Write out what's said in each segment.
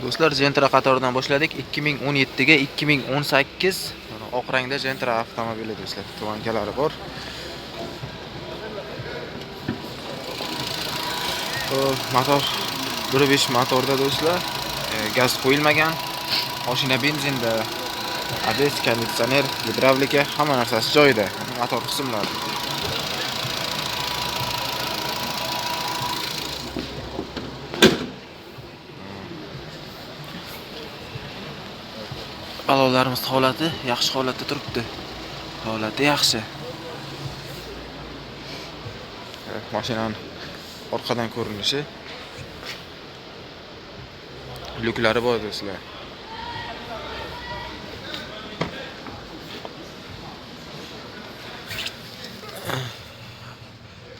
Do'stlar, Gentra qatoridan boshladik. 2017 ga 2018 oq rangda Gentra avtomobili do'stlar. Tuvankalari bor. Motor 1.5 motorda do'stlar. Gaz qo'yilmagan. Mashina benzinda. ABS, konditsioner, gidravlika, hamma narsasi joyida. Motor qismlari. Balonlarimiz holati yaxshi holatda turibdi. Holati yaxshi. Mashinaning orqadan ko'rinishi. Lyuklari bor do'stlar.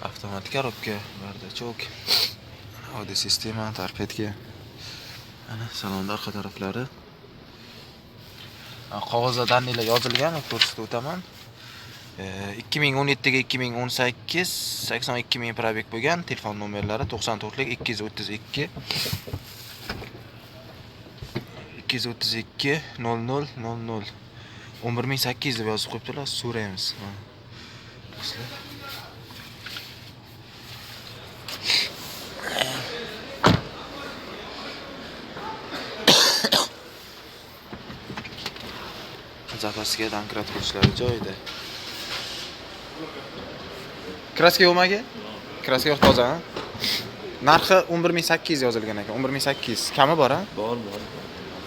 Avtomatik korobka, bardachok. Audio sistema, torpedka. Mana salonning orqa taraflari. Qog'ozda daniylar yozilgan, ko'rsatib o'taman. 2017 ga 2018 82 ming probeg bo'lgan. Telefon nomerlari 94lik 232 232 00 00 11800 deb yozib qo'yibdilar. So'raymiz. Zapasga donkrat qilishlari joyida. Kraska yo'qmi? Kraska yo'q, toza. Narxi 11800 yozilgan ekan. 11800. Kami bor-a? Bor.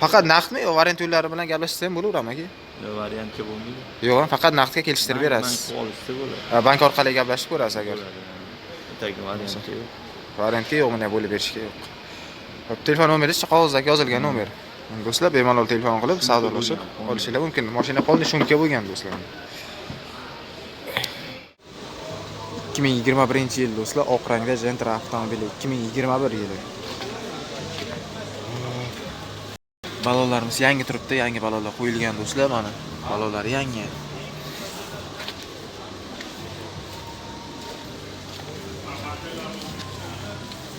Faqat naqdmi yo variant yo'llari bilan gaplashsam bo'laveradimi aka? Yo, variantga bo'lmaydi. Yo'q, faqat naqdga kelishtirib berasiz. Olishsa bo'ladi. Bank orqali gaplashib ko'rasiz agar. Tagi variantga yo'q. Variantga yo'q, mana bo'lib berishga yo'q. Hop, telefon nomeringiz qog'ozda yozilgan nomer. Do'stlar, bemalol telefon qilib savdolashib olishingiz mumkin. Mashina qoldi shumka bo'lgan do'stlar. 2021-yil do'stlar, oq rangda Gentra avtomobili 2021 yili. Balonlarimiz yangi turibdi, yangi balonlar qo'yilgan do'stlar, mana. Balonlar yangi.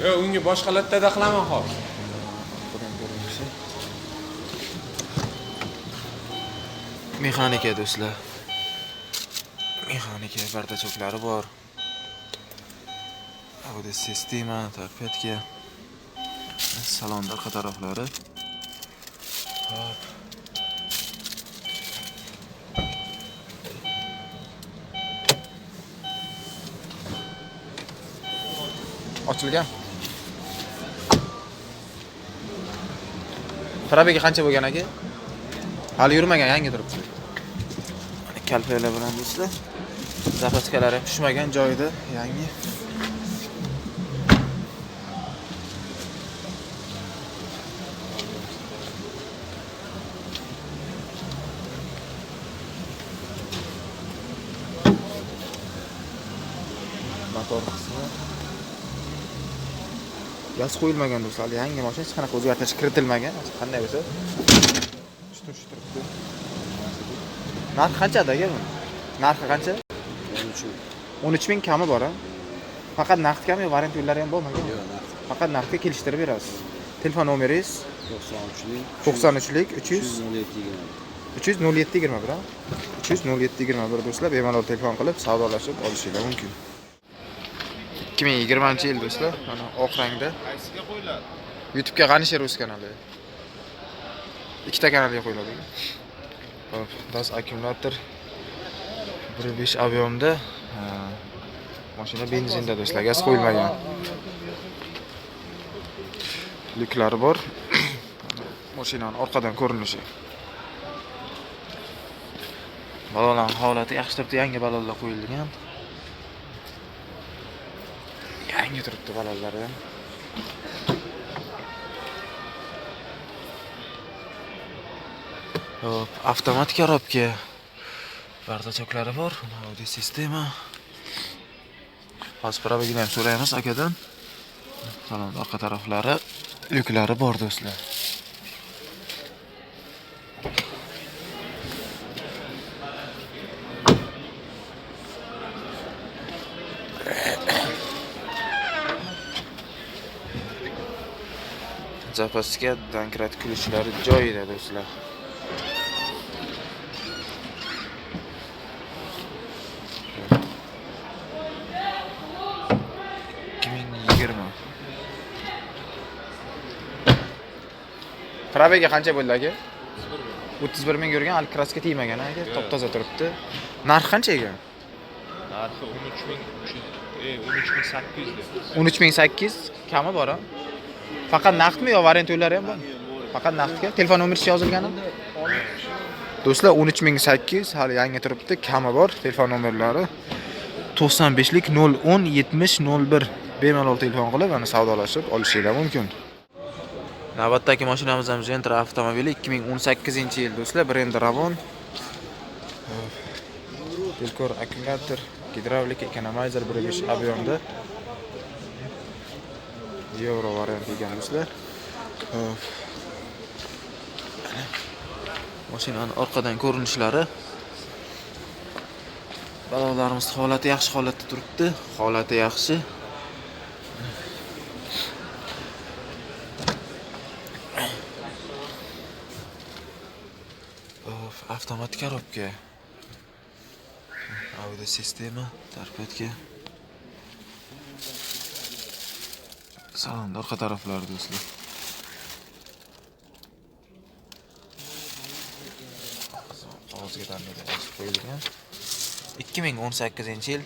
Yo, unga boshqa lattada qilaman hozir. Mexanika do'stlar. Mexanika bardachoklari bor. Audio sistema, torpedka. Salonda orqa taraflari. Hop. Ochilgan. Probegi qancha bo'lgan aka? Hali yurmagan, yangi turibdi. Kalpalar bilan do'stlar. Zapaskalar ham tushmagan joyida, yangi. Motor qismi. Gaz qo'yilmagan do'stlar, yangi mashina, hech qanaqa o'zgartirish kiritilmagan. Qanday bo'lsa? Turibdi. Narxi qanchada aka bu? Narxi qancha? 13 ming kami bor-a? Faqat naqdmi yo variant yo'llari ham bormi? Yo'q, naqd. Faqat naqdga kelishtirib berasiz. Telefon nomeringiz 93lik 300 0721. 300 0721 do'stlar, bemalol telefon qilib savdolashib olishingiz mumkin. 2020-yil do'stlar, mana oq rangda. YouTube'ga G'anisher o'z kanali. Ikkita kanalga qo'yiladi. Hop, das akkumulyator 1.5 объемda. Mashina benzinda do'stlar, gaz qo'yilmagan. Lyuklari bor. Mashinaning orqadan ko'rinishi. Balonlar holati yaxshi turibdi, yangi balonlar qo'yilgan. Yangi turibdi balonlar ham. Hop, avtomatik korobka. Bardachoklari bor, audio sistema. Hozir probegini ham so'raymiz akadan. Salon orqa taraflari, lyuklari bor do'stlar. Zapaska Dankrat kulishlari joyida do'stlar. Probega qancha bo'ldi aka? 31 ming yurgan, hali kraska tegmagan aka, top-toza turibdi. Narx qancha ekan? Narxi 13.800 deb. 13800 kami bor-a? Faqat naqdmi yo variant yo'llari ham bormi? Faqat naqdga. Telefon nomeri yozilgani? Do'stlar 13800 hali yangi turibdi, kami bor. Telefon nomerlari 95lik 010 70 01 bemalol telefon qilib ana savdolashib olishingiz mumkin. Navbatdagi mashinamiz ham Gentra avtomobili 2018-yil do'stlar, Brand Ravon. Dilkor akkumulyator, gidravlik, economizer 1.5 объемda. Euro variant ekan do'stlar. Mashinaning orqadan ko'rinishlari. Balolarimiz holati yaxshi holatda turibdi. Holati yaxshi. Avtomat korobka. Audio sistema, tarpatga. Salon orqa taraflari do'stlar. Qog'ozga tanlada yozib qo'yilgan. 2018-yil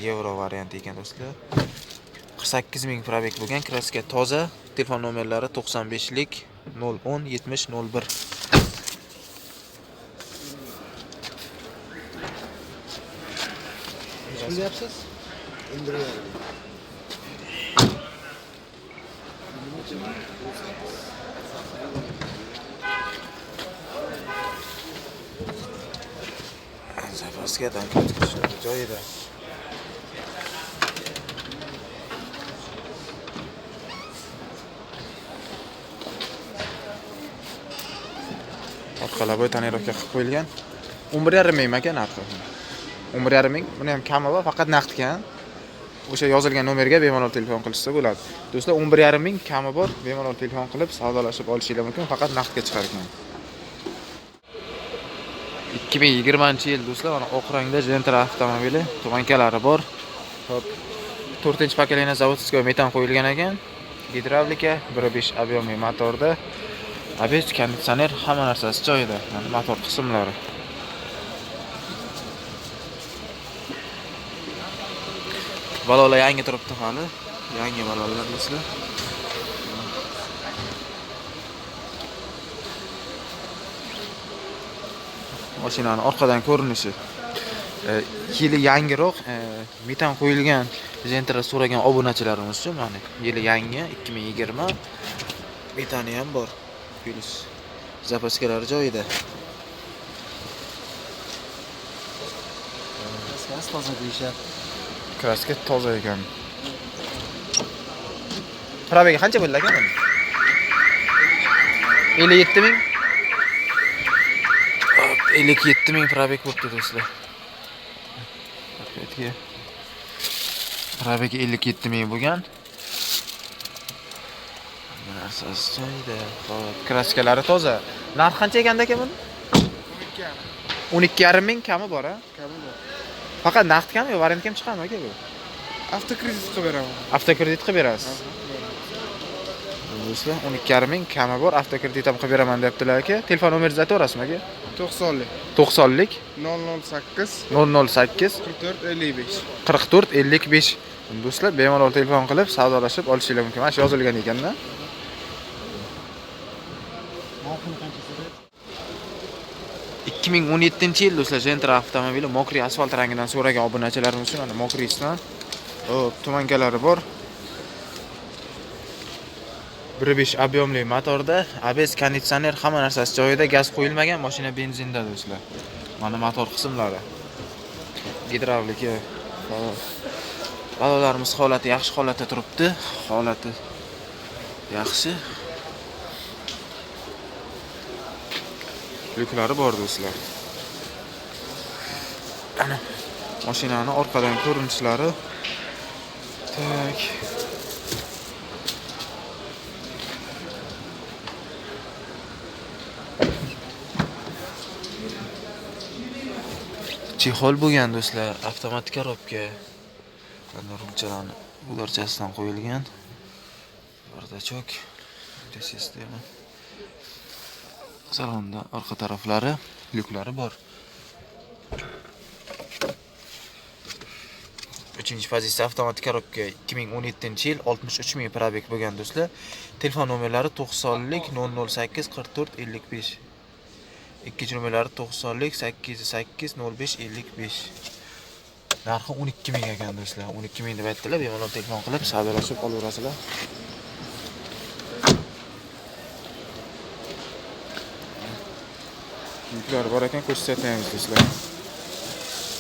Euro variant ekan do'stlar. 48 ming probeg bo'lgan, kraska toza. Telefon nomerlari 95lik 010 70 01. Yapsiz? Indiryapsiz. Zapaska Dankrat kulishlari joyida. Orqalari tonirovka qilib qo'yilgan. 11.5 ming ekan narxi. 11.5 ming. Buni ham kami bor, faqat naqdga. O'sha yozilgan nomerga bemalol telefon qilishsa bo'ladi. Do'stlar 11.5 ming kami bor, bemalol telefon qilib savdolashib olishingiz mumkin, faqat naqdga chiqar ekan. 2020-yil do'stlar, mana oq rangda Gentra avtomobili, tumankalari bor. Hop. 4-pokoleniya zavodskiy metan qo'yilgan ekan. Gidravlika 1.5 объемli motorda. ABS, konditsioner, hamma narsasi joyida. Mana motor qismlari. Balolar yangi turibdi hali. Yangi balolar do'stlar. Mashinaning orqadan ko'rinishi. Yili yangiroq, metan qo'yilgan Gentra so'ragan obunachilarimiz uchun mana yili yangi 2020. Metani ham bor. Plus zapaskalari joyida. Kraska toza deyishadi. Kraska toza ekan. Probega qancha bo'ldi aka buni? 57 ming. 57 ming probeg bo'pti do'stlar. Tarpatga. Probegi 57 ming bo'lgan. Narsasi joyida. Xo'p, kraskalari toza. Narx qancha ekanda aka buni? 12.5 ming kami bor, a? Kami bor. Faqat naqd kam yo variant ham chiqadimi aka bu? Avtokredit qilib beraman. Avtokredit qilib berasiz. Do'stlar, 12.5 ming kami bor, avtokredit ham qilib beraman deyaptilar aka. Telefon nomeringizni aytaverasizmi aka? 90lik 90lik 008 008 44 55. 44 55. Do'stlar, bemalol telefon qilib savdolashib olishingiz mumkin. Mana shu yozilgan ekanda. Narxini qancha so'rayapsiz? 2017-yil do'stlar, Gentra avtomobili mokriy asfalt rangidan so'ragan obunachilarimiz uchun mana mokriysidan. Hop, tumankalari bor. 1.5 объемli motorda, ABS, konditsioner, hamma narsasi joyida, gaz qo'yilmagan, mashina benzinda do'stlar. Mana motor qismlari. Gidravlika. Balolarimiz holati yaxshi holatda turibdi. Holati yaxshi. Lyuklari bor do'stlar. Ana mashinaning orqadan ko'rinishlari. Tak. Chexol bo'lgan do'stlar, avtomat korobka. Rumchalarni ularchasidan qo'yilgan. Bardachok, sistema. Salonda orqa taraflari, lyuklari bor. 3-pozitsiya avtomat korobka 2017-yil 63 ming probeg bo'lgan do'stlar. Telefon nomerlari 90lik 008 44 55. Ikkinchi nomerlari 90lik 88 05 55. Narxi 12 ming ekan do'stlar. 12 ming deb aytdilar. Bemalol telefon qilib savdolashib olaverasizlar. Yuklar bor ekan, ko'rsatamiz do'stlar.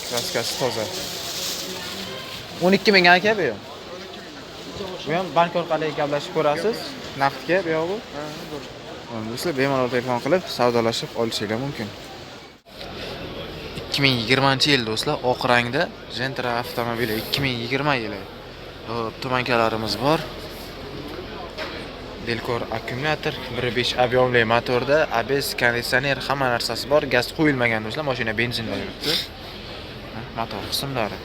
Kraskasi toza. 12 ming aka bu. Bu ham bank orqali gaplashib ko'rasiz. Naqdga bu yo'q. Do'stlar bemalol telefon qilib savdolashib olishingiz mumkin. 2020-yil do'stlar, oq rangda Gentra avtomobili 2020 yili. Tumankalarimiz bor. Delkor akkumulyator, 1.5 объемli motorda, ABS, konditsioner, hamma narsasi bor. Gaz qo'yilmagan do'stlar, mashina benzinda yuribdi. Motor qismlari.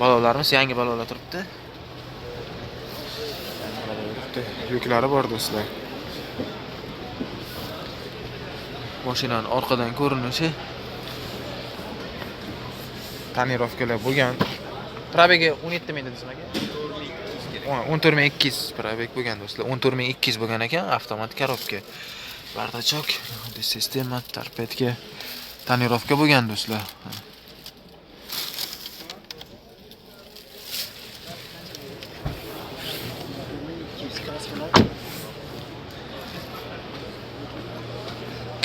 Balolarimiz yangi balolar turibdi. Yuklari bor do'stlar. Mashinaning orqadan ko'rinishi tonirovkalar bo'lgan. Probegi 17 ming dedingizmi aka? 14200 probeg bo'lgan do'stlar. 14200 bo'lgan ekan, avtomat korobka. Bardachok, sistema, torpedka, tonirovka bo'lgan do'stlar.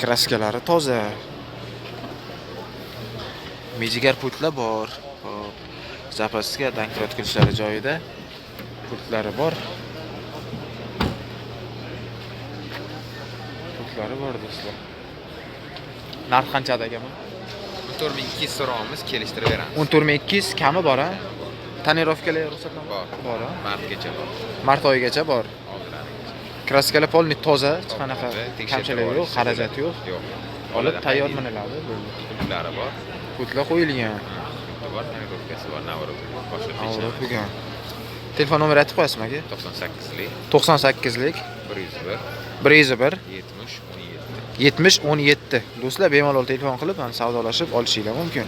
Kraskalari toza. Mejigar pultlar bor. Hop. Zapaska dankrot kilishlari joyida. Pultlari bor. Pultlari bor do'stlar. Narx qanchada ekan? 14200 so'raymiz, kelishtirib beramiz. 14200 kami bor, ha? Tonirovkalar ruxsatnoma Bor. Bor, ha? Martgacha bor. Mart oyigacha bor. Kraskalar polni toza, hech qanaqa kamchilik yo'q, xarajat yo'q. Yo'q. Olib tayyor miniladi bo'ldi. Pullari bor. Pultlar qo'yilgan. Bor, tonirovkasi bor, navrot. Boshqa Avro bo'lgan. Telefon nomeri aytib qo'yasizmi aka? 98lik 98lik 101 101 70 17. 70 17. Do'stlar bemalol telefon qilib, savdolashib olishingiz mumkin.